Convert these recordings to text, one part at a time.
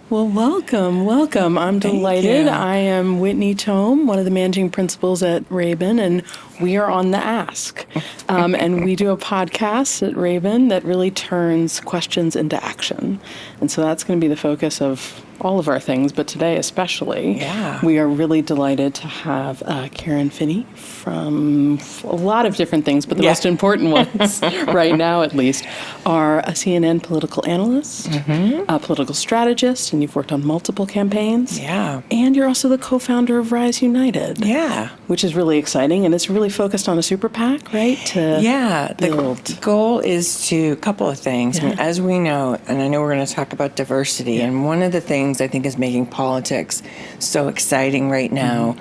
Well, welcome. I'm delighted. I am Whitney Tome, one of the managing principals at Raben, and we are on the Ask. And we do a podcast at Raben that really turns questions into action. And so that's going to be the focus of all of our things, but today especially, we are really delighted to have Karen Finney from a lot of different things, but the most important ones right now at least are a CNN political analyst, a political strategist, and you've worked on multiple campaigns. And you're also the co-founder of Rise United. Which is really exciting, and it's really focused on a super PAC, right? The goal is to, a couple of things. I mean, as we know, and I know we're going to talk about diversity, and one of the things I think is making politics so exciting right now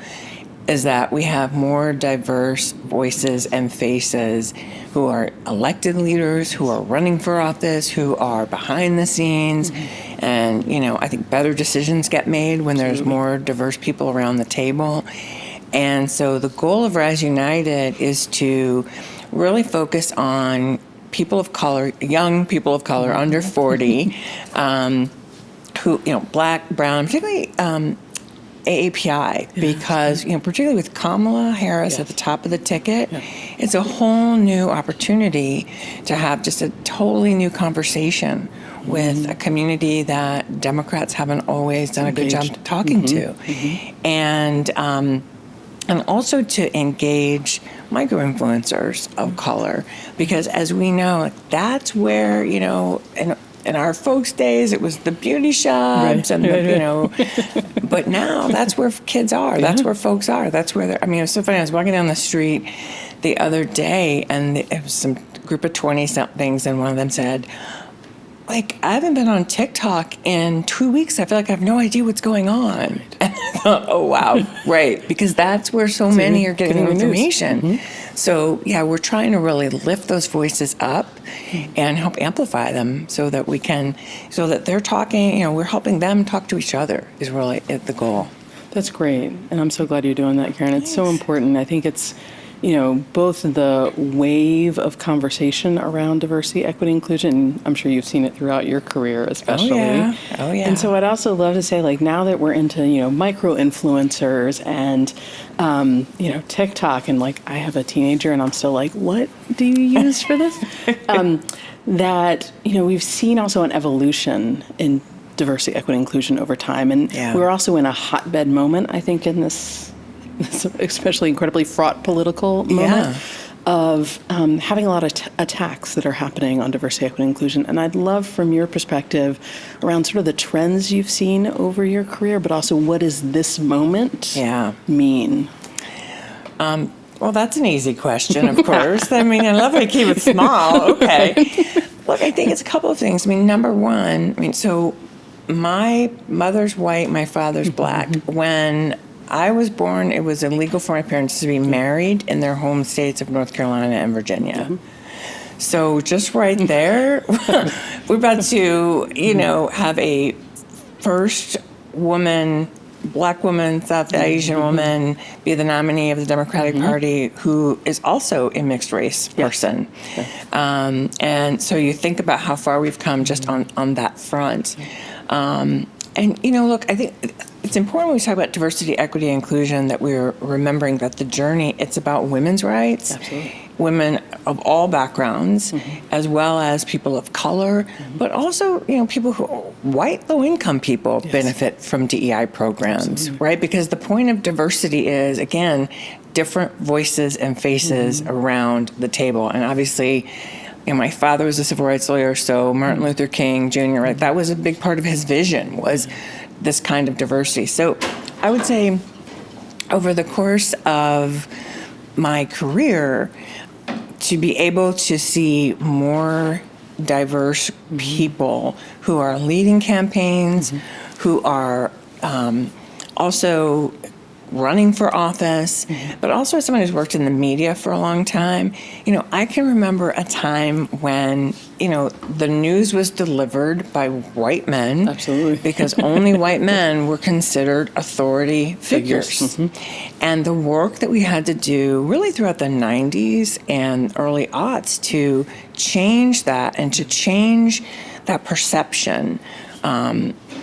is that we have more diverse voices and faces who are elected leaders, who are running for office, who are behind the scenes. And, you know, I think better decisions get made when there's more diverse people around the table. And so the goal of Rise United is to really focus on people of color, young people of color under 40, who, you know, Black, Brown, particularly AAPI, because, you know, particularly with Kamala Harris at the top of the ticket, it's a whole new opportunity to have just a totally new conversation with a community that Democrats haven't always done a good job talking to. And also to engage micro-influencers of color, because as we know, that's where, you know, in our folks' days, it was the beauty shops and the, you know, but now that's where kids are. That's where folks are. That's where they're, I mean, it was so funny. I was walking down the street the other day, and it was some group of 20-somethings, and one of them said, like, I haven't been on TikTok in 2 weeks. I feel like I have no idea what's going on. And I thought, oh, wow, because that's where so many are getting information. So, we're trying to really lift those voices up and help amplify them so that we can, so that they're talking, you know, we're helping them talk to each other is really the goal. That's great. And I'm so glad you're doing that, Karen. It's so important. I think it's, you know, both the wave of conversation around diversity, equity, inclusion. I'm sure you've seen it throughout your career, especially. Oh, yeah. And so I'd also love to say, like, now that we're into, you know, micro-influencers and, you know, TikTok, and, like, I have a teenager and I'm still like, what do you use for this? That, you know, we've seen also an evolution in diversity, equity, inclusion over time. And we're also in a hotbed moment, I think, in this especially incredibly fraught political moment of having a lot of attacks that are happening on diversity, equity, inclusion. And I'd love, from your perspective, around sort of the trends you've seen over your career, but also what does this moment mean? Well, that's an easy question, of course. I mean, I love how you keep it small. Okay. Look, I think it's a couple of things. I mean, number one, so my mother's white, my father's Black. When I was born, it was illegal for my parents to be married in their home states of North Carolina and Virginia. So just right there, we're about to, you know, have a first woman, Black woman, South Asian woman be the nominee of the Democratic Party who is also a mixed race person. And so you think about how far we've come just on that front. And, you know, look, I think it's important when we talk about diversity, equity, and inclusion that we're remembering that the journey, it's about women's rights, women of all backgrounds, as well as people of color, but also, you know, people who, white low-income people benefit from DEI programs, right? Because the point of diversity is, again, different voices and faces around the table. And obviously, you know, my father was a civil rights lawyer, so Martin Luther King Jr., right? That was a big part of his vision, was this kind of diversity. So I would say over the course of my career, to be able to see more diverse people who are leading campaigns, who are also running for office, but also as someone who's worked in the media for a long time, you know, I can remember a time when, you know, the news was delivered by white men. Absolutely. Because only white men were considered authority figures. And the work that we had to do really throughout the 90s and early aughts to change that and to change that perception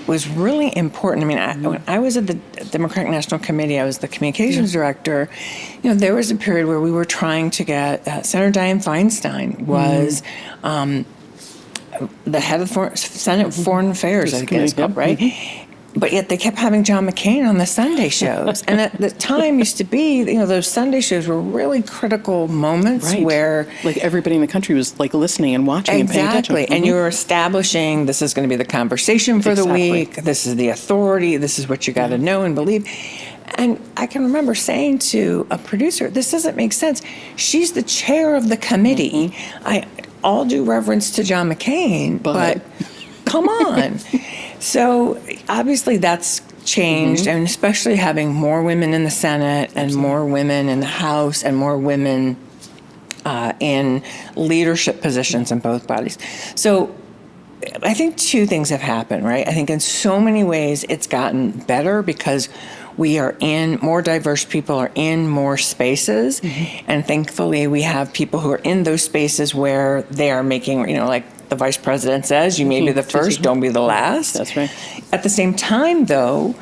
was really important. I mean, when I was at the Democratic National Committee, I was the communications director. There was a period where we were trying to get Senator Dianne Feinstein was the head of the Senate Foreign Affairs, I think it's called, right? But yet they kept having John McCain on the Sunday shows. And at the time used to be, those Sunday shows were really critical moments where... Like everybody in the country was like listening and watching and paying attention. Exactly. And you were establishing this is going to be the conversation for the week. This is the authority. This is what you got to know and believe. And I can remember saying to a producer, this doesn't make sense. She's the chair of the committee. All due reverence to John McCain, but come on. So obviously that's changed, and especially having more women in the Senate and more women in the House and more women in leadership positions in both bodies. So I think two things have happened, right? I think in so many ways it's gotten better because we are in, more diverse people are in more spaces. And thankfully we have people who are in those spaces where they are making, like the vice president says, you may be the first, don't be the last. That's right. At the same time, though,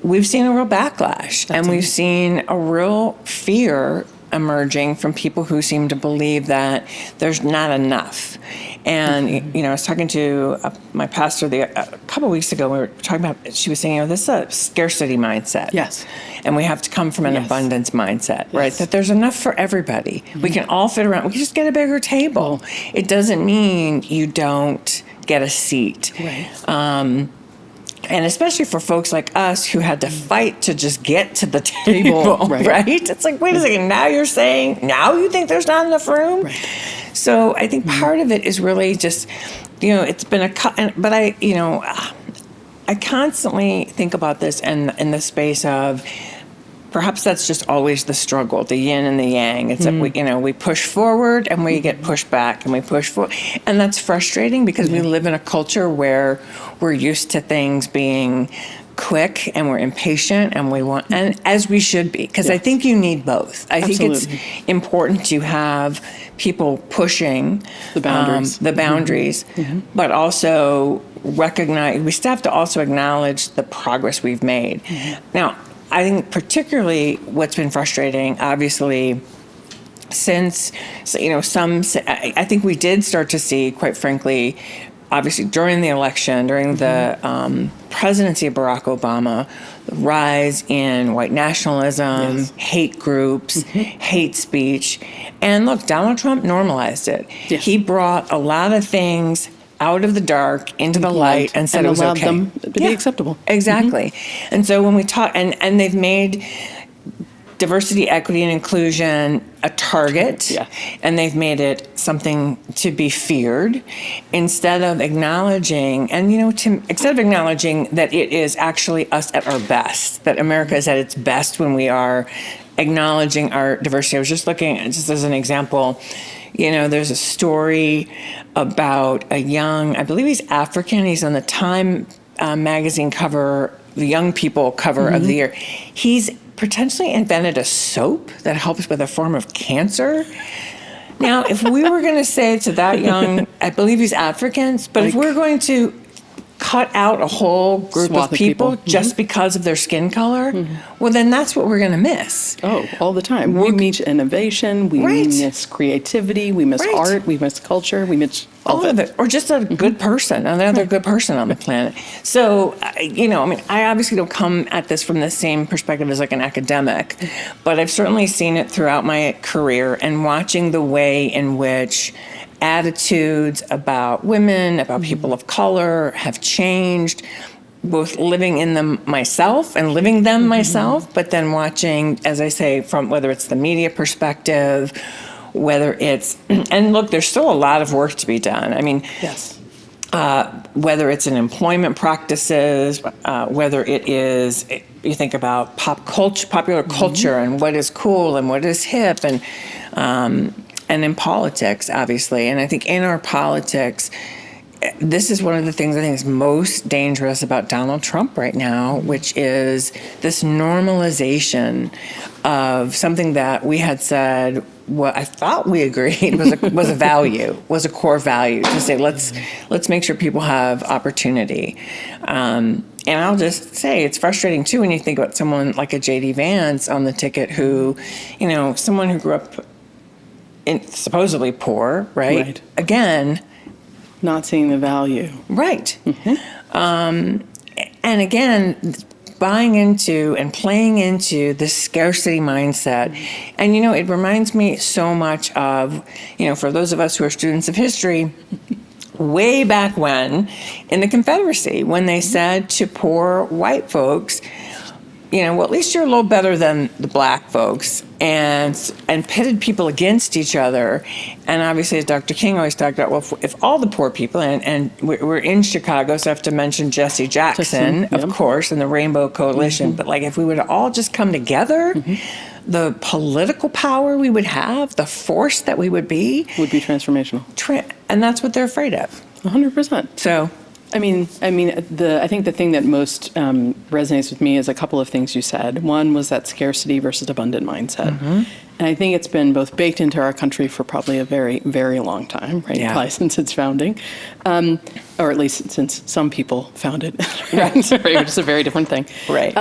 we've seen a real backlash, and we've seen a real fear emerging from people who seem to believe that there's not enough. And, I was talking to my pastor a couple of weeks ago. We were talking about, she was saying, this is a scarcity mindset. Yes. And we have to come from an abundance mindset, right? That there's enough for everybody. We can all fit around. We can just get a bigger table. It doesn't mean you don't get a seat. Right. And especially for folks like us who had to fight to just get to the table, right? It's like, wait a second, now you're saying, now you think there's not enough room? Right. So I think part of it is really just, it's been but I constantly think about this in the space of, perhaps that's just always the struggle, the yin and the yang. It's that we push forward and we get pushed back, and we push forward, and that's frustrating because we live in a culture where we're used to things being quick and we're impatient and we want, and as we should be, because I think you need both. I think it's important to have people pushing the boundaries, but also recognize, we still have to also acknowledge the progress we've made. Now, I think particularly what's been frustrating, obviously, since, I think we did start to see, quite frankly, obviously during the election, during the presidency of Barack Obama, the rise in white nationalism, hate groups, hate speech. And look, Donald Trump normalized it. Yes. He brought a lot of things out of the dark into the light and said it was okay. And allowed them to be acceptable. Exactly. And so when we talk, and they've made diversity, equity, and inclusion a target, and they've made it something to be feared, instead of acknowledging, and instead of acknowledging that it is actually us at our best, that America is at its best when we are acknowledging our diversity. I was just looking, just as an example, there's a story about a young, I believe he's African, he's on the Time magazine cover, the young people cover of the year. He's potentially invented a soap that helps with a form of cancer. Now, if we were going to say to that young, I believe he's Africans, but if we're going to cut out a whole group of people just because of their skin color, well, then that's what we're going to miss. Oh, all the time. We miss innovation, we miss creativity, we miss art, we miss culture, we miss all of it. Or just a good person, another good person on the planet. So, I obviously don't come at this from the same perspective as like an academic, but I've certainly seen it throughout my career, and watching the way in which attitudes about women, about people of color have changed, both living in them myself and living them myself, but then watching, as I say, from whether it's the media perspective, whether it's, and look, there's still a lot of work to be done. I mean, whether it's in employment practices, whether it is, you think about popular culture and what is cool and what is hip, and in politics, obviously. And I think in our politics, this is one of the things I think is most dangerous about Donald Trump right now, which is this normalization of something that we had said, what I thought we agreed was a value, was a core value, to say let's make sure people have opportunity. And I'll just say it's frustrating too when you think about someone like a J.D. Vance on the ticket, who, someone who grew up supposedly poor, right? Again, not seeing the value. Right. And again, buying into and playing into this scarcity mindset. And, it reminds me so much of, for those of us who are students of history, way back when in the Confederacy, when they said to poor white folks, well, at least you're a little better than the black folks, and pitted people against each other. And obviously, as Dr. King always talked about, well, if all the poor people, and we're in Chicago, so I have to mention Jesse Jackson, of course, and the Rainbow Coalition, but like if we would all just come together, the political power we would have, the force that we would be transformational. And that's what they're afraid of. 100%. So, I think the thing that most resonates with me is a couple of things you said. One was that scarcity versus abundant mindset. And I think it's been both baked into our country for probably a very, very long time, right? Yeah. Probably since its founding, or at least since some people found it, right? Which is a very different thing. Right.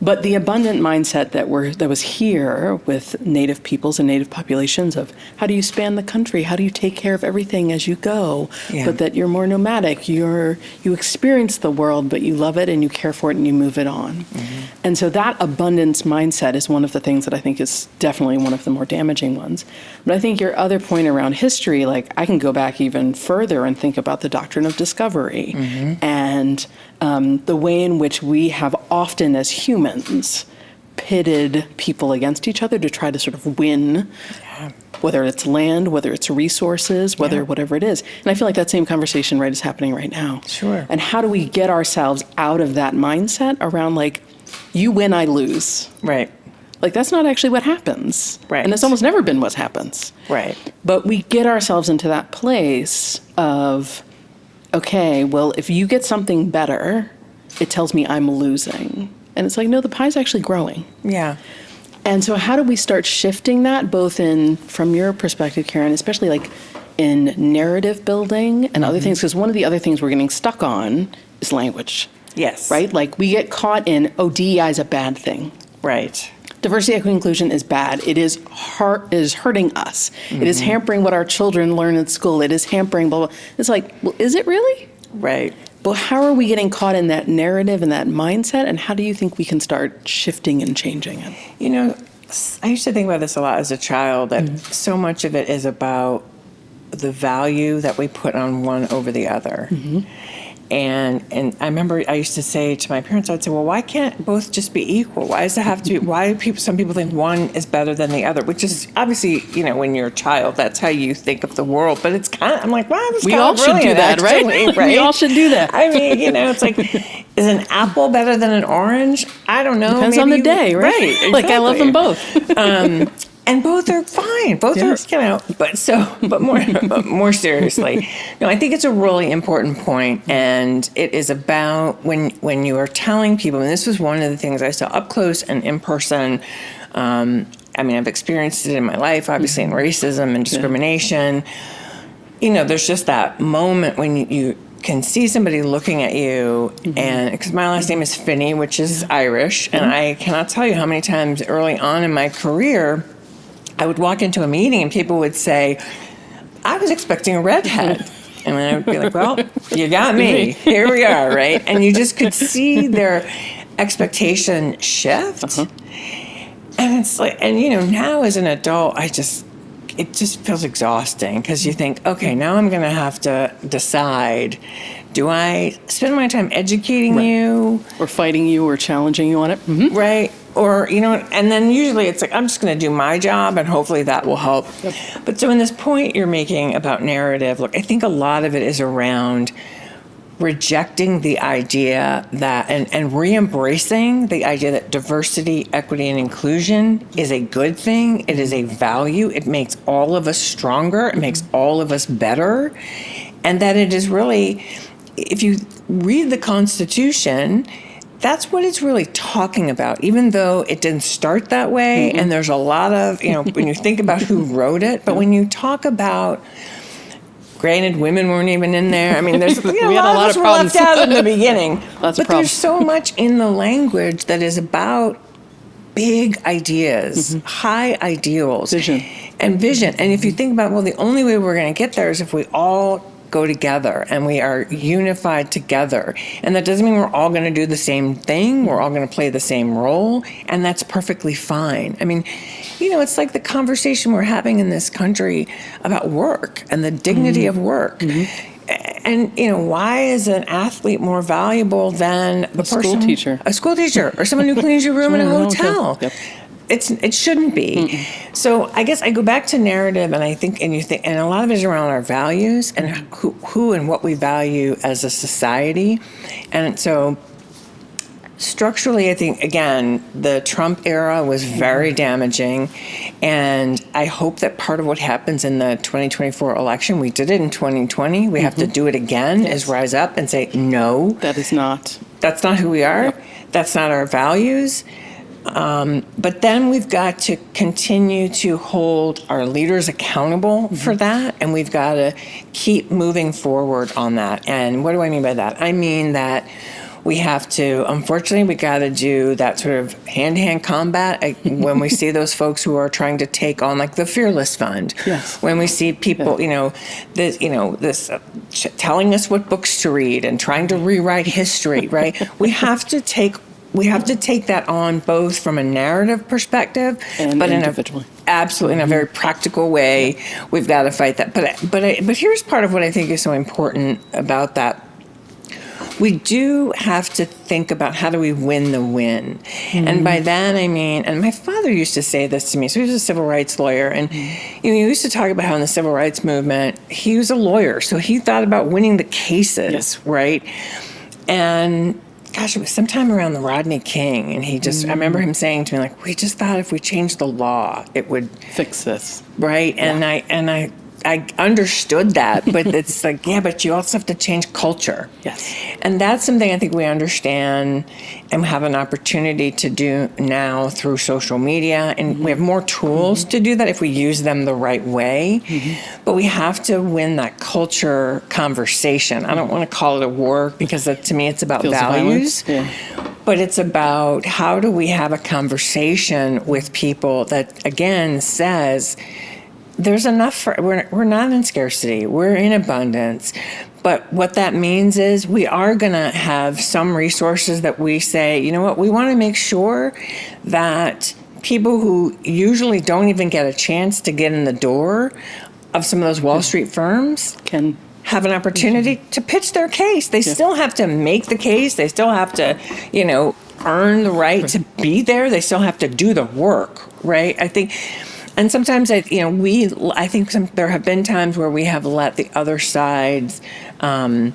But the abundant mindset that was here with Native peoples and Native populations of how do you span the country? How do you take care of everything as you go? Yeah. But that you're more nomadic. You experience the world, but you love it and you care for it and you move it on. And so that abundance mindset is one of the things that I think is definitely one of the more damaging ones. But I think your other point around history, like I can go back even further and think about the doctrine of discovery and the way in which we have often as humans pitted people against each other to try to sort of win, whether it's land, whether it's resources, whatever it is. And I feel like that same conversation, right, is happening right now. Sure. And how do we get ourselves out of that mindset around like, you win, I lose. Right. Like, that's not actually what happens. Right. And it's almost never been what happens. Right. But we get ourselves into that place of, okay, well, if you get something better, it tells me I'm losing. And it's like, no, the pie's actually growing. Yeah. And so how do we start shifting that, both from your perspective, Karen, especially like in narrative building and other things? Because one of the other things we're getting stuck on is language. Yes. Right? Like we get caught in, DEI is a bad thing. Right. Diversity, equity, inclusion is bad. It is hurting us. It is hampering what our children learn at school. It is hampering blah, blah. It's like, well, is it really? Right. But how are we getting caught in that narrative and that mindset? And how do you think we can start shifting and changing it? I used to think about this a lot as a child, that so much of it is about the value that we put on one over the other. And I remember I used to say to my parents, I'd say, well, why can't both just be equal? Why does it have to be, why do some people think one is better than the other? Which is obviously, when you're a child, that's how you think of the world. But it's kind of, I'm like, wow, this we all should do that, actually, right? right? We all should do that. I mean, it's like, is an apple better than an orange? I don't know. Depends on the day, right? Right, exactly. Like I love them both. And both are fine. Both are, but more seriously, I think it's a really important point, and it is about when you are telling people, and this was one of the things I saw up close and in person. I've experienced it in my life, obviously, in racism and discrimination. There's just that moment when you can see somebody looking at you, and because my last name is Finney, which is Irish, and I cannot tell you how many times early on in my career I would walk into a meeting and people would say, I was expecting a redhead. And I would be like, well, you got me. Here we are, right? And you just could see their expectation shift. And it's like, now as an adult, it just feels exhausting, because you think, okay, now I'm going to have to decide, do I spend my time educating you? Or fighting you or challenging you on it? Right. Or, and then usually it's like, I'm just going to do my job and hopefully that will help. But so in this point you're making about narrative, look, I think a lot of it is around rejecting the idea that, and re-embracing the idea that diversity, equity, and inclusion is a good thing. It is a value. It makes all of us stronger. It makes all of us better. And that it is really, if you read the Constitution, that's what it's really talking about, even though it didn't start that way. And there's a lot of, when you think about who wrote it, but when you talk about, granted, women weren't even in there. I mean, there's a lot of us were left out in the beginning. But there's so much in the language that is about big ideas, high ideals. Vision. And vision. And if you think about, well, the only way we're going to get there is if we all go together and we are unified together. And that doesn't mean we're all going to do the same thing. We're all going to play the same role. And that's perfectly fine. I mean, it's like the conversation we're having in this country about work and the dignity of work. And, why is an athlete more valuable than a school teacher? A school teacher or someone who cleans your room in a hotel. Yep. It shouldn't be. So I guess I go back to narrative, and I think, and a lot of it is around our values and who and what we value as a society. And so structurally, I think, again, the Trump era was very damaging. And I hope that part of what happens in the 2024 election, we did it in 2020. We have to do it again, is rise up and say, no. That's not who we are. Yep. That's not our values. But then we've got to continue to hold our leaders accountable for that, and we've got to keep moving forward on that. And what do I mean by that? I mean that we have to, unfortunately, we got to do that sort of hand-to-hand combat when we see those folks who are trying to take on, like the Fearless Fund. Yes. When we see people, this telling us what books to read and trying to rewrite history, right? We have to take that on both from a narrative perspective, and but individually. Absolutely, in a very practical way. We've got to fight that. But here's part of what I think is so important about that. We do have to think about how do we win the win. And by that I mean, and my father used to say this to me, so he was a civil rights lawyer, and he used to talk about how in the civil rights movement, he was a lawyer, so he thought about winning the cases, right? And gosh, it was sometime around the Rodney King, and I remember him saying to me, like, we just thought if we changed the law, it would fix this. Right, yeah. And I understood that, but it's like, yeah, but you also have to change culture. Yes. And that's something I think we understand and have an opportunity to do now through social media. And we have more tools to do that if we use them the right way. But we have to win that culture conversation. I don't want to call it a war because to me it's about values. Yeah. But it's about how do we have a conversation with people that, again, says, there's enough we're not in scarcity, we're in abundance. But what that means is we are going to have some resources that we say, you know what, we want to make sure that people who usually don't even get a chance to get in the door of some of those Wall Street firms can have an opportunity to pitch their case. They still have to make the case. They still have to, earn the right to be there. They still have to do the work, right? I think. And sometimes I think there have been times where we have let the other sides win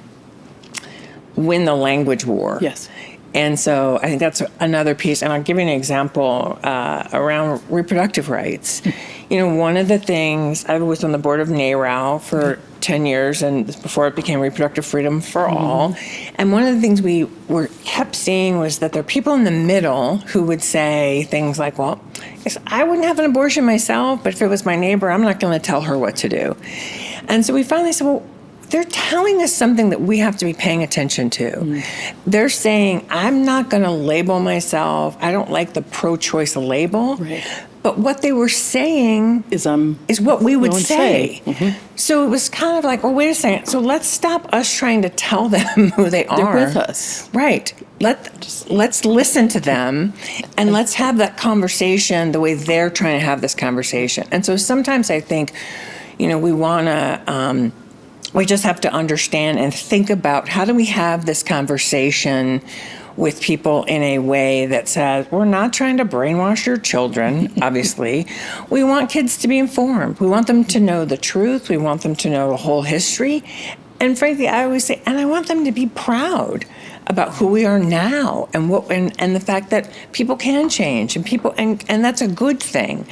the language war. Yes. And so I think that's another piece. And I'll give you an example around reproductive rights. One of the things, I was on the board of NARAL for 10 years, and before it became Reproductive Freedom for All. And one of the things we kept seeing was that there are people in the middle who would say things like, well, I wouldn't have an abortion myself, but if it was my neighbor, I'm not going to tell her what to do. And so we finally said, well, they're telling us something that we have to be paying attention to. They're saying, I'm not going to label myself. I don't like the pro-choice label. Right. But what they were saying is what we would say. So it was kind of like, well, wait a second. So let's stop us trying to tell them who they are. They're with us. Right. Let's listen to them, and let's have that conversation the way they're trying to have this conversation. And so sometimes I think, we want to... we just have to understand and think about how do we have this conversation with people in a way that says, we're not trying to brainwash your children, obviously. We want kids to be informed. We want them to know the truth. We want them to know the whole history. And frankly, I always say, and I want them to be proud about who we are now and and the fact that people can change and that's a good thing.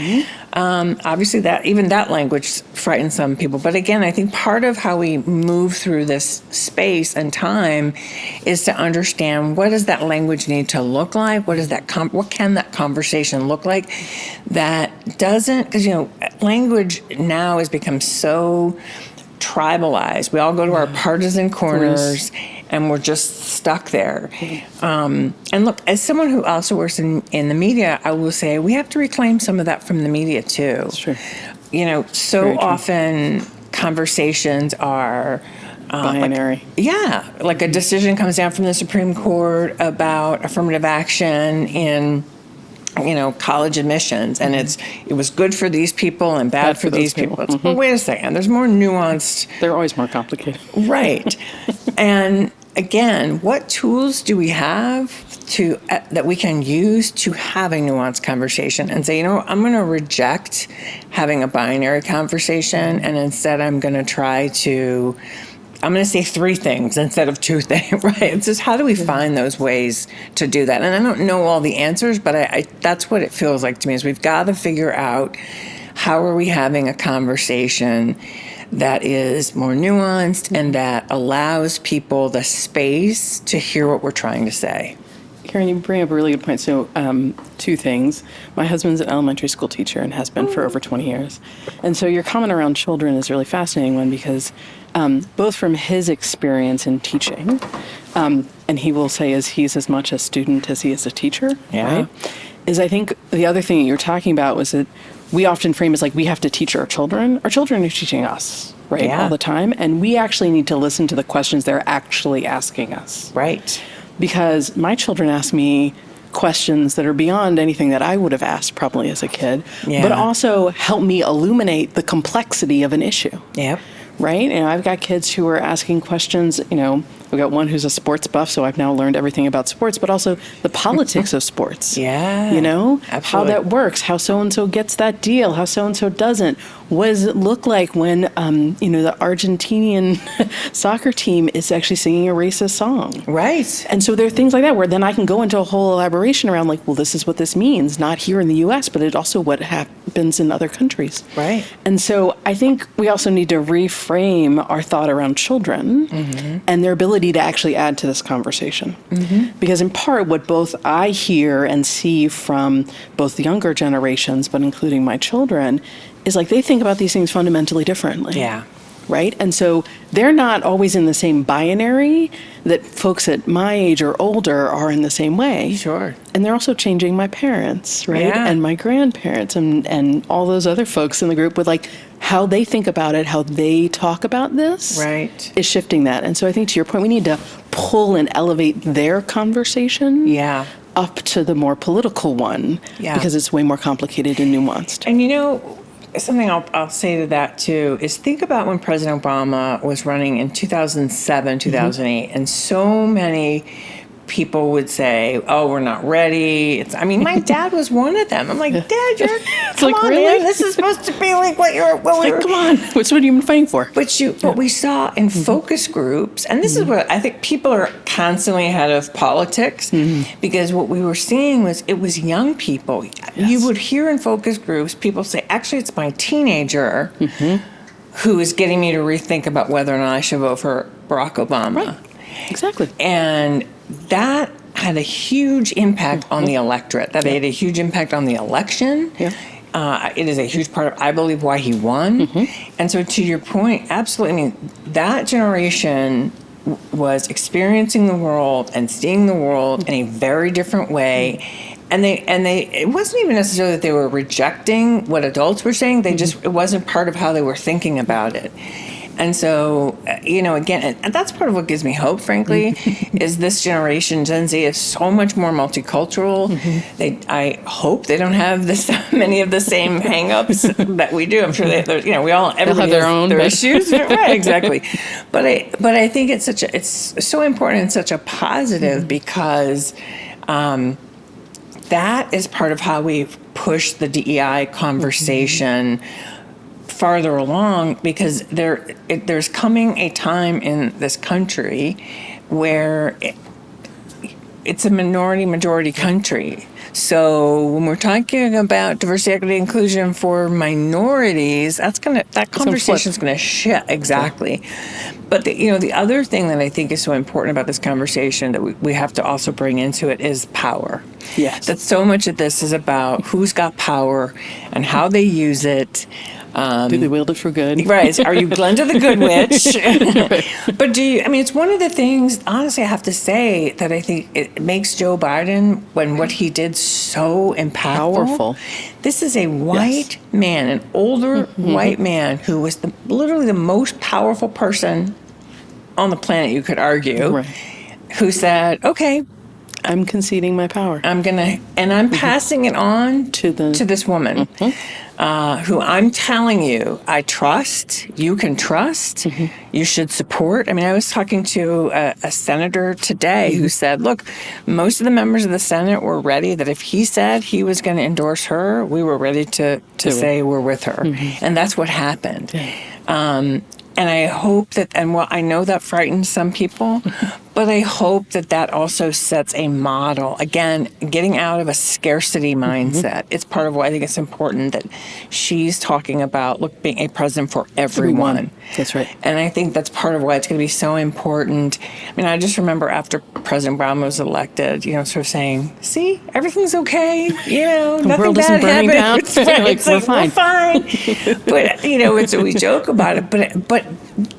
Obviously that language frightens some people, but again, I think part of how we move through this space and time is to understand, what does that language need to look like? What can that conversation look like that doesn't, because language now has become so tribalized. We all go to our partisan corners and we're just stuck there. And look, as someone who also works in the media, I will say we have to reclaim some of that from the media too. That's true. So often conversations are binary. Like a decision comes down from the Supreme Court about affirmative action in college admissions, and it was good for these people and bad for these people. Well, wait a second. There's more nuanced. They're always more complicated. Right. And again, what tools do we have that we can use to have a nuanced conversation and say, I'm going to reject having a binary conversation, and instead I'm going to say 3 things instead of 2 things, right? It's just, how do we find those ways to do that? And I don't know all the answers, but I that's what it feels like to me, is we've got to figure out, how are we having a conversation that is more nuanced and that allows people the space to hear what we're trying to say. Karen, you bring up a really good point. So 2 things. My husband's an elementary school teacher and has been for over 20 years. And so your comment around children is a really fascinating one, because both from his experience in teaching, and he will say he's as much a student as he is a teacher, right? Is I think the other thing that you're talking about was that we often frame as like, we have to teach our children. Our children are teaching us, right, all the time. And we actually need to listen to the questions they're actually asking us. Right. Because my children ask me questions that are beyond anything that I would have asked probably as a kid, but also help me illuminate the complexity of an issue. Yep. Right? And I've got kids who are asking questions, we've got one who's a sports buff, so I've now learned everything about sports, but also the politics of sports. Absolutely. How that works, how so-and-so gets that deal, how so-and-so doesn't. What does it look like when, the Argentinian soccer team is actually singing a racist song? Right. And so there are things like that where then I can go into a whole elaboration around like, well, this is what this means, not here in the U.S., but it also what happens in other countries. Right. And so I think we also need to reframe our thought around children and their ability to actually add to this conversation. Because in part, what both I hear and see from both the younger generations, but including my children, is like they think about these things fundamentally differently. Yeah. Right? And so they're not always in the same binary that folks at my age or older are in the same way. Sure. And they're also changing my parents, right? Yeah. And my grandparents and all those other folks in the group with like how they think about it, how they talk about this is shifting that. And so I think to your point, we need to pull and elevate their conversation up to the more political one because it's way more complicated and nuanced. And something I'll say to that too is, think about when President Obama was running in 2007, 2008, and so many people would say, "Oh, we're not ready." My dad was one of them. I'm like, "Dad, come on, really? man, this is supposed to be like what you're." Come on, what have you been fighting for? But we saw in focus groups, and this is what I think, people are constantly ahead of politics, because what we were seeing was it was young people. You would hear in focus groups people say, "Actually, it's my teenager who is getting me to rethink about whether or not I should vote for Barack Obama." Right. Exactly. And that had a huge impact on the electorate. That had a huge impact on the election. It is a huge part of, I believe, why he won. And so to your point, absolutely, that generation was experiencing the world and seeing the world in a very different way. And it wasn't even necessarily that they were rejecting what adults were saying. They just, it wasn't part of how they were thinking about it. And so, again, and that's part of what gives me hope, frankly, is this generation, Gen Z, is so much more multicultural. I hope they don't have many of the same hang-ups that we do. I'm sure everybody have their own issues. Right, exactly. But I think it's so important and such a positive because that is part of how we've pushed the DEI conversation farther along, because there's coming a time in this country where it's a majority country. So when we're talking about diversity, equity, inclusion for minorities, that conversation is going to shift. Exactly. But the other thing that I think is so important about this conversation that we have to also bring into it is power. Yes. That so much of this is about who's got power and how they use it. Do they wield it for good? Right. Are you Glenda the Good Witch? But it's one of the things, honestly, I have to say that I think it makes Joe Biden, when what he did, so impactful. Powerful. This is a white man, an older white man who was literally the most powerful person on the planet, you could argue, who said, okay, I'm conceding my power. I'm passing it on to this woman, who I'm telling you, I trust, you can trust, you should support. I mean, I was talking to a senator today who said, look, most of the members of the Senate were ready that if he said he was going to endorse her, we were ready to say we're with her. And that's what happened. And I hope that, I know that frightens some people, but I hope that also sets a model. Again, getting out of a scarcity mindset. It's part of why I think it's important that she's talking about, being a president for everyone. That's right. And I think that's part of why it's going to be so important. I mean, I just remember after President Brown was elected, sort of saying, see, everything's okay. The nothing world bad isn't burning down. It's fine. We're fine. But, we joke about it. But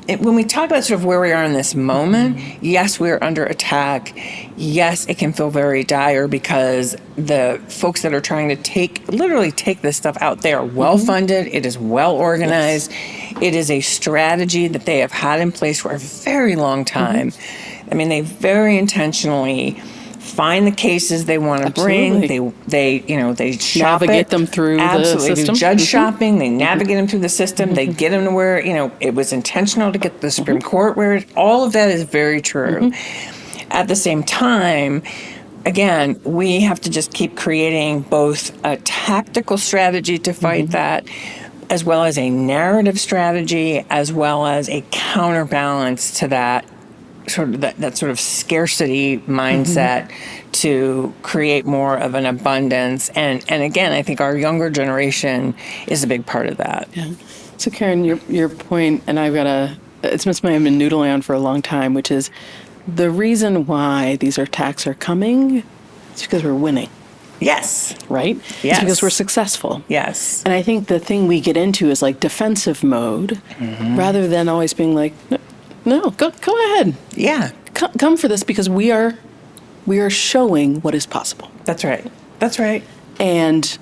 when we talk about sort of where we are in this moment, yes, we're under attack. Yes, it can feel very dire because the folks that are trying to literally take this stuff out, they are well funded. It is well organized. Yes. It is a strategy that they have had in place for a very long time. I mean, they very intentionally find the cases they want to bring. They shop navigate them through the system. They judge shopping. They navigate them through the system. They get them to where it was intentional to get the Supreme Court where all of that is very true. At the same time, again, we have to just keep creating both a tactical strategy to fight that, as well as a narrative strategy, as well as a counterbalance to that sort of scarcity mindset to create more of an abundance. And again, I think our younger generation is a big part of that. Yeah. So Karen, your point, and it's something I've been noodling on for a long time, which is the reason why these attacks are coming is because we're winning. Yes. Right? Yes. It's because we're successful. Yes. And I think the thing we get into is defensive mode rather than always being no, go ahead. Yeah. Come for this because we are showing what is possible. That's right. That's right. And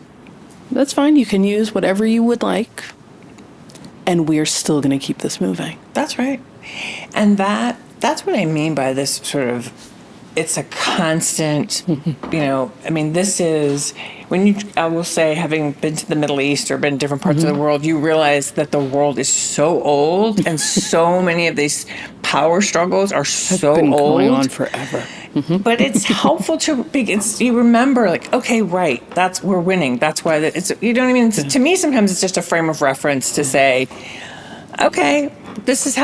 that's fine. You can use whatever you would like. And we're still going to keep this moving. That's right. And that's what I mean by this sort of, it's a constant, this is, I will say, having been to the Middle East or been in different parts of the world, you realize that the world is so old and so many of these power struggles are so been old. Going on forever. But it's helpful you remember, okay, right, we're winning. That's why you know what I mean? To me, sometimes it's just a frame of reference to say, okay, this is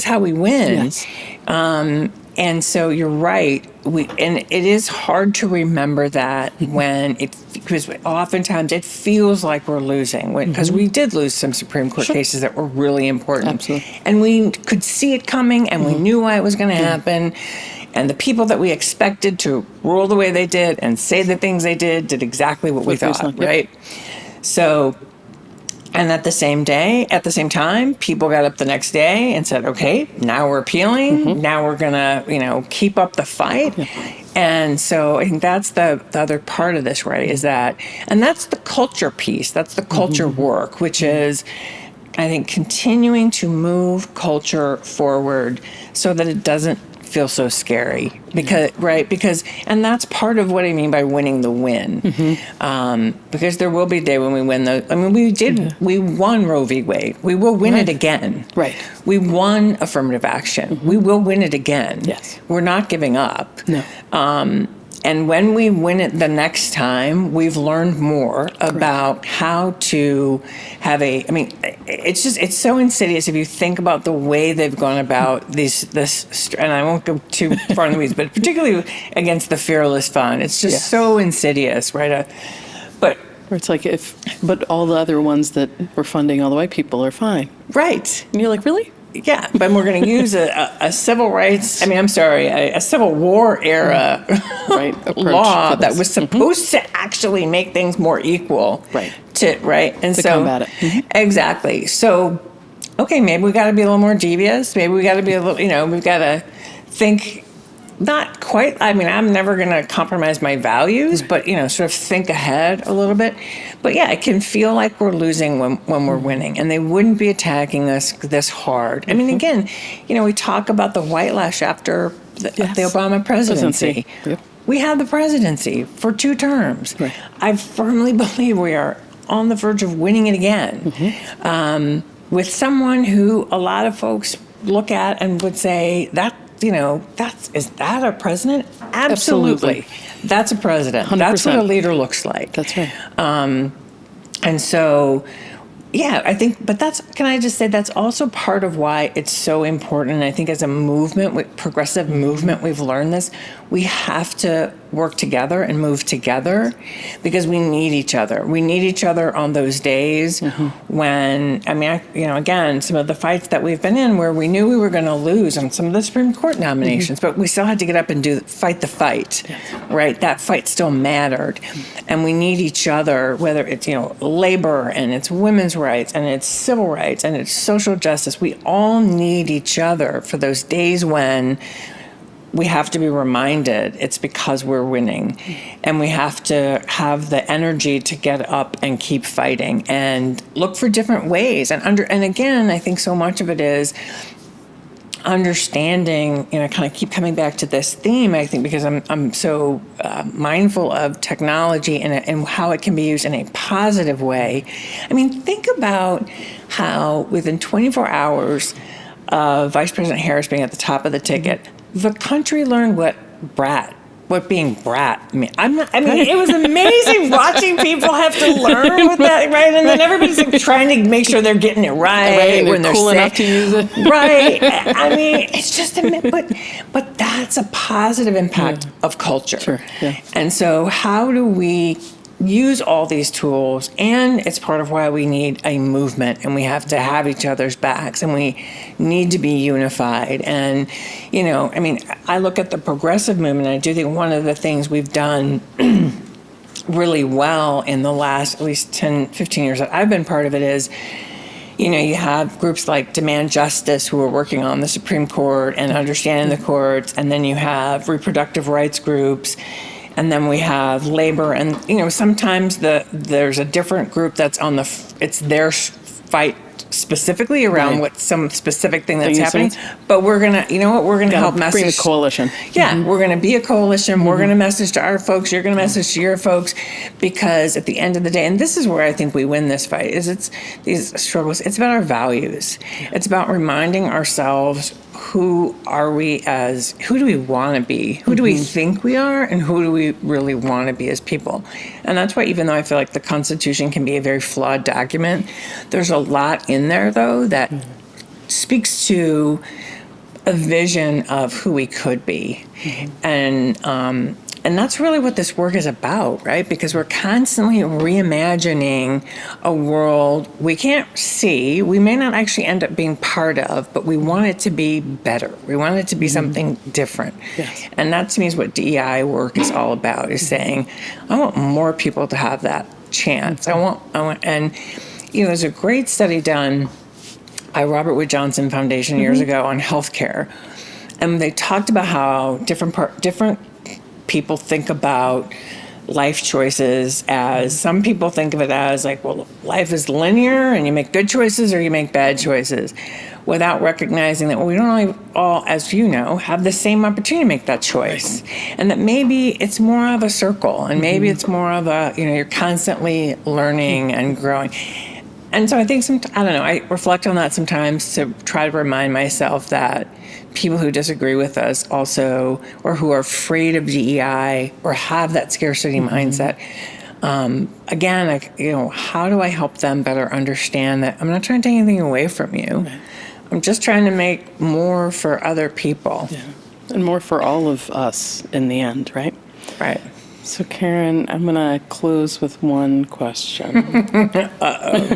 how we win. Yes. And so you're right. And it is hard to remember that because oftentimes it feels like we're losing because we did lose some Supreme Court cases that were really important. Absolutely. And we could see it coming and we knew why it was going to happen. And the people that we expected to rule the way they did and say the things they did exactly what we thought, right? So, and at the same time, people got up the next day and said, okay, now we're appealing. Now we're going to, keep up the fight. And so I think that's the other part of this, right, is that, and that's the culture piece. That's the culture work, which is, I think, continuing to move culture forward so that it doesn't feel so scary because and that's part of what I mean by winning the win, because there will be a day when we win we won Roe v. Wade. We will win it again. Right. We won affirmative action. We will win it again. Yes. We're not giving up. No. And when we win it the next time, we've learned more about how to have it's so insidious if you think about the way they've gone about this, and I won't go too far in the weeds, but particularly against the Fearless Fund. It's just so insidious, right? But it's like but all the other ones that were funding all the white people are fine. Right. And you're like, really? Yeah, but we're going to use a civil rights, a Civil War era law that was supposed to actually make things more equal. Right. And to combat it. Exactly. So, okay, maybe we got to be a little more devious. Maybe we got to be a little, we've got to think, not quite, I'm never going to compromise my values, but, sort of think ahead a little bit. But yeah, it can feel like we're losing when we're winning, and they wouldn't be attacking us this hard. Again, we talk about the white lash after the Obama presidency. Yep. We had the presidency for 2 terms. Right. I firmly believe we are on the verge of winning it again, with someone who a lot of folks look at and would say that, is that a president? Absolutely. That's a president. 100%. That's what a leader looks like. That's right. And so, I think, but can I just say that's also part of why it's so important. And I think as a movement, progressive movement, we've learned this. We have to work together and move together because we need each other. We need each other on those days when, again, some of the fights that we've been in where we knew we were going to lose on some of the Supreme Court nominations, but we still had to get up and fight the fight, right? That fight still mattered. And we need each other, whether it's, labor and it's women's rights and it's civil rights and it's social justice. We all need each other for those days when we have to be reminded it's because we're winning, and we have to have the energy to get up and keep fighting and look for different ways. And again, I think so much of it is understanding, kind of keep coming back to this theme, I think, because I'm so mindful of technology and how it can be used in a positive way. Think about how within 24 hours of Vice President Harris being at the top of the ticket, the country learned what being brat meant. It was amazing watching people have to learn what that, right? And then everybody's like trying to make sure they're getting it right when they're cool enough to use it. Right. It's just but that's a positive impact of culture. Sure. Yeah. And so how do we use all these tools? And it's part of why we need a movement, and we have to have each other's backs, and we need to be unified. And, I look at the progressive movement, and I do think one of the things we've done really well in the last at least 10, 15 years that I've been part of it is, you have groups like Demand Justice who are working on the Supreme Court and understanding the courts, and then you have reproductive rights groups. And then we have labor, and sometimes there's a different group that's on it's their fight specifically around what some specific thing that's happening. But we're gonna, we're gonna help message. Bring a coalition. Yeah, we're gonna be a coalition. We're gonna message to our folks. You're gonna message to your folks, because at the end of the day, and this is where I think we win this fight. It's these struggles. It's about our values. It's about reminding ourselves. Who do we want to be? Who do we think we are? And who do we really want to be as people? And that's why, even though I feel like the Constitution can be a very flawed document, there's a lot in there, though, that speaks to a vision of who we could be. And that's really what this work is about, right? Because we're constantly reimagining a world we can't see, we may not actually end up being part of, but we want it to be better. We want it to be something different. Yes. And that, to me, is what DEI work is all about, is saying, I want more people to have that chance. And, there's a great study done by Robert Wood Johnson Foundation years ago on healthcare. And they talked about how different people think about life choices as, some people think of it as like, well, life is linear and you make good choices or you make bad choices, without recognizing that we don't all, as you know, have the same opportunity to make that choice. And that maybe it's more of a circle, and maybe it's more of a, you're constantly learning and growing. And so I think I don't know, I reflect on that sometimes to try to remind myself that people who disagree with us also, or who are afraid of DEI or have that scarcity mindset, again, how do I help them better understand that I'm not trying to take anything away from you. Right. I'm just trying to make more for other people. Yeah. And more for all of us in the end, right? Right. So, Karen, I'm going to close with one question. Uh-oh.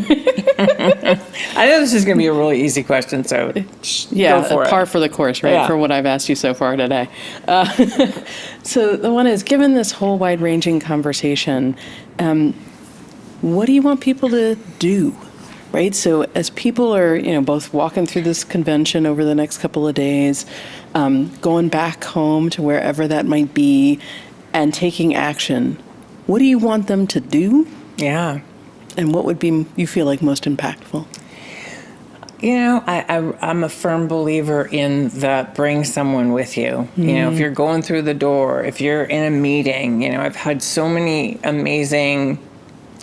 I know this is going to be a really easy question, so yeah, go for par it. for the course, right, Yeah. for what I've asked you so far today. So the one is, given this whole wide-ranging conversation, what do you want people to do? Right, so as people are, both walking through this convention over the next couple of days, going back home to wherever that might be, and taking action, what do you want them to do? Yeah. And what would be, you feel like, most impactful? I'm a firm believer in the bring someone with you. If you're going through the door, if you're in a meeting, I've had so many amazing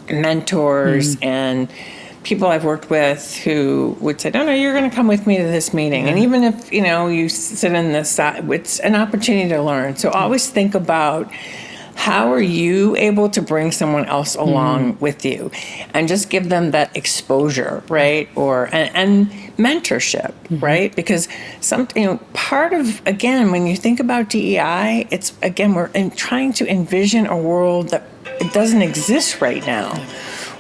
mentors and people I've worked with who would say, no, you're going to come with me to this meeting. And even if, you sit in this side, it's an opportunity to learn. So always think about, how are you able to bring someone else along with you and just give them that exposure, right? And mentorship, right? Because part of, again, when you think about DEI, it's, again, we're trying to envision a world that it doesn't exist right now.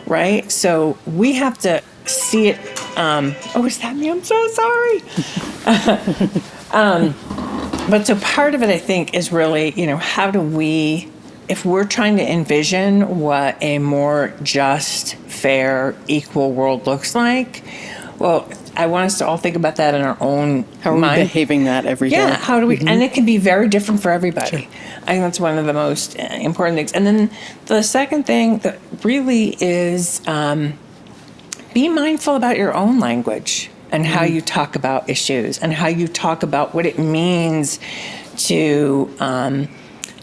Right? So we have to see it. Is that me? I'm so sorry. But so part of it, I think, is really, how do we, if we're trying to envision what a more just, fair, equal world looks like, well, I want us to all think about that in our own How are mind. we behaving that every day? Yeah, how do we, and it can be very different for everybody. Sure. I think that's one of the most important things. And then the second thing that really is be mindful about your own language and how you talk about issues and how you talk about what it means to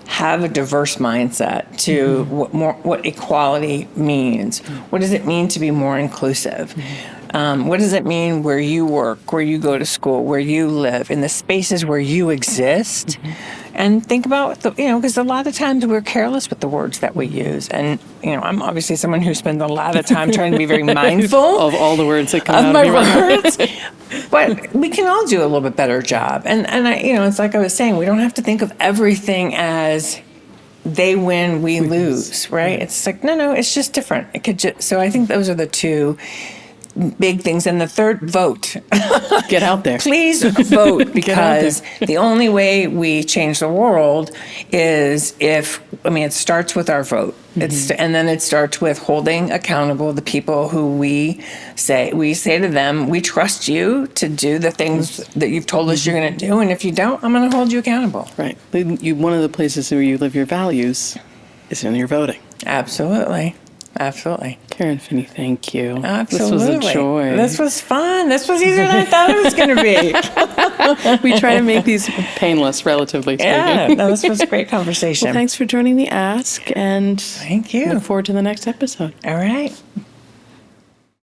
have a diverse mindset, to what equality means. What does it mean to be more inclusive? What does it mean where you work, where you go to school, where you live, in the spaces where you exist? And think about, because a lot of times we're careless with the words that we use. And, I'm obviously someone who spends a lot of time trying to be very mindful of all the words that come of out my of your mouth. words. But we can all do a little bit better job. And I, it's like I was saying, we don't have to think of everything as they win, we lose, right? It's like, no, it's just different. It could so I think those are the two big things. And the third, vote. Get out there. Please vote, because the only way we change the world is it starts with our vote. And then it starts with holding accountable the people who we say to them, we trust you to do the things that you've told us you're going to do. And if you don't, I'm going to hold you accountable. Right. One of the places where you live your values is in your voting. Absolutely. Absolutely. Karen Finney, thank you. Absolutely. This was a joy. This was fun. This was easier than I thought it was going to be. We try to make these painless, relatively speaking. Yeah, no, this was a great conversation. Well, thanks for joining the Ask, and thank you. Look forward to the next episode. All right.